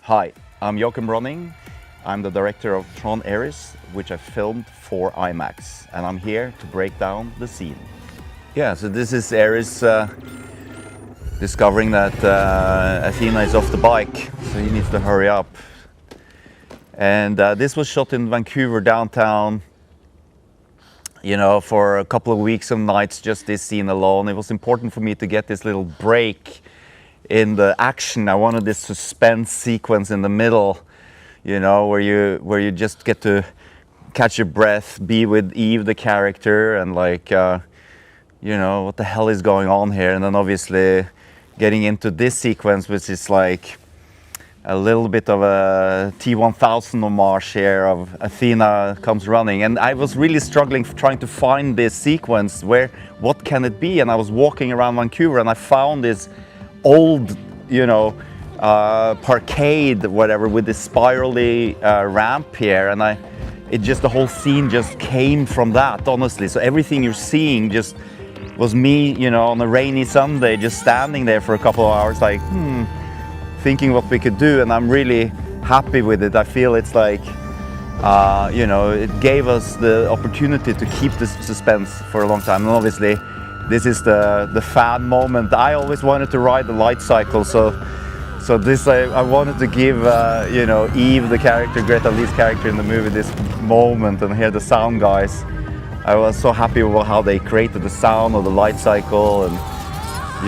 Hi, I'm Joachim Rønning. I'm the director of TRON ARES, which I filmed for IMAX, and I'm here to break down the scene. Yeah, so this is ARES discovering that Athena is off the bike, so he needs to hurry up. And this was shot in Vancouver downtown, you know, for a couple of weeks and nights, just this scene alone. It was important for me to get this little break in the action. I wanted this suspense sequence in the middle, you know, where you just get to catch your breath, be with Eve, the character, and like, you know, what the hell is going on here? And then obviously getting into this sequence, which is like a little bit of a T-1000 homage here of Athena comes running. And I was really struggling trying to find this sequence, what can it be? And I was walking around Vancouver and I found this old, you know, parkade, whatever, with this spirally ramp here, and the whole scene just came from that, honestly. So everything you're seeing just was me, you know, on a rainy Sunday, just standing there for a couple of hours, like, thinking what we could do, and I'm really happy with it. I feel it's like, you know, it gave us the opportunity to keep this suspense for a long time, and obviously this is the fan moment. I always wanted to ride the light cycle, so this I wanted to give you know, Eve, the character, Greta Lee's character in the movie, this moment, and hear the sound guys. I was so happy with how they created the sound of the light cycle, and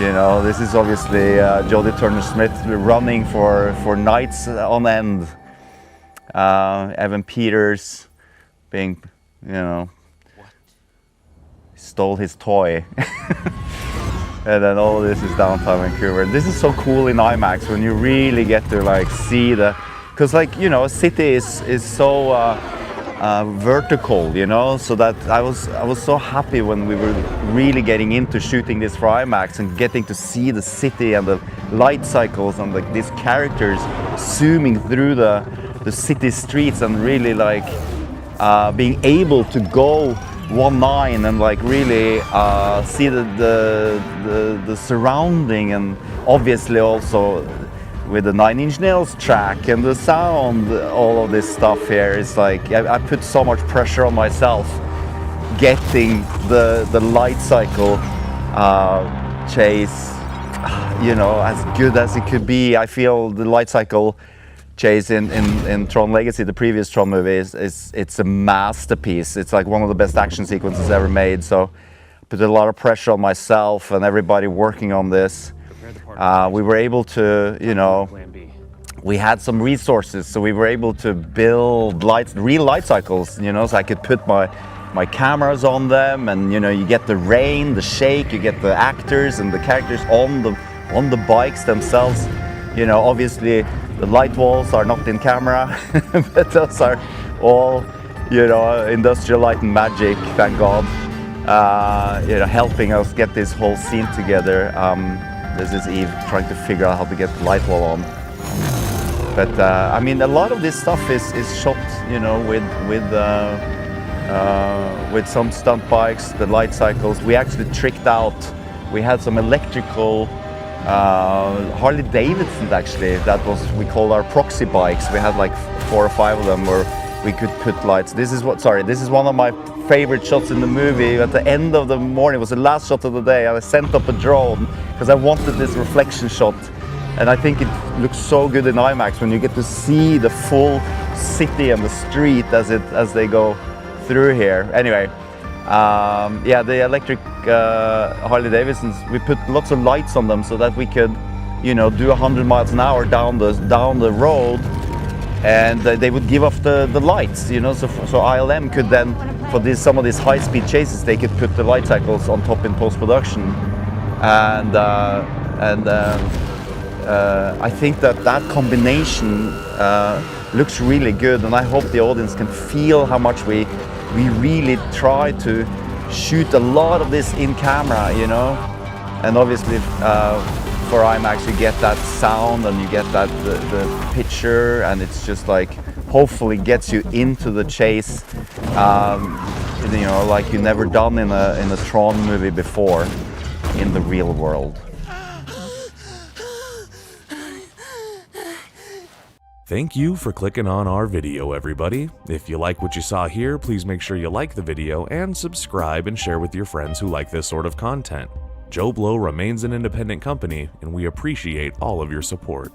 you know, this is obviously Jodie Turner-Smith running for nights on end. Evan Peters being, you know, stole his toy. And then all this is downtown Vancouver. This is so cool in IMAX when you really get to like see because like, you know, a city is so vertical, you know, so that I was so happy when we were really getting into shooting this for IMAX and getting to see the city and the light cycles and like these characters zooming through the city streets and really like being able to go 1/9 and like really see the surrounding, and obviously also with the 9 Inch Nails track and the sound, all of this stuff here is like, I put so much pressure on myself getting the light cycle chase, you know, as good as it could be. I feel the light cycle chase in TRON Legacy, the previous TRON movie, it's a masterpiece. It's like one of the best action sequences ever made. So I put a lot of pressure on myself and everybody working on this. We were able to, you know, we had some resources, so we were able to build real light cycles, you know, so I could put my cameras on them, and you know, you get the rain, the shake, you get the actors and the characters on the bikes themselves. You know, obviously the light walls are not in camera, but those are all, you know, industrial light and magic, thank God, you know, helping us get this whole scene together. This is Eve trying to figure out how to get the light wall on. But I mean, a lot of this stuff is shot, you know, with some stunt bikes, the light cycles. We actually tricked out. We had some electrical Harley Davidson, actually, we called our proxy bikes. We had like 4 or 5 of them where we could put lights. This is one of my favorite shots in the movie. At the end of the morning, it was the last shot of the day, and I sent up a drone because I wanted this reflection shot, and I think it looks so good in IMAX when you get to see the full city and the street as they go through here. Anyway, yeah, the electric Harley Davidsons, we put lots of lights on them so that we could, you know, do 100 miles an hour down the road, and they would give off the lights, you know, so ILM could then, for some of these high-speed chases, they could put the light cycles on top in post-production, and I think that combination looks really good, and I hope the audience can feel how much we really try to shoot a lot of this in camera, you know, and obviously for IMAX you get that sound and you get that the picture, and it's just like hopefully gets you into the chase, you know, like you never done in a TRON movie before in the real world. Thank you for clicking on our video, everybody. If you like what you saw here, please make sure you like the video and subscribe and share with your friends who like this sort of content. Joblo remains an independent company, and we appreciate all of your support.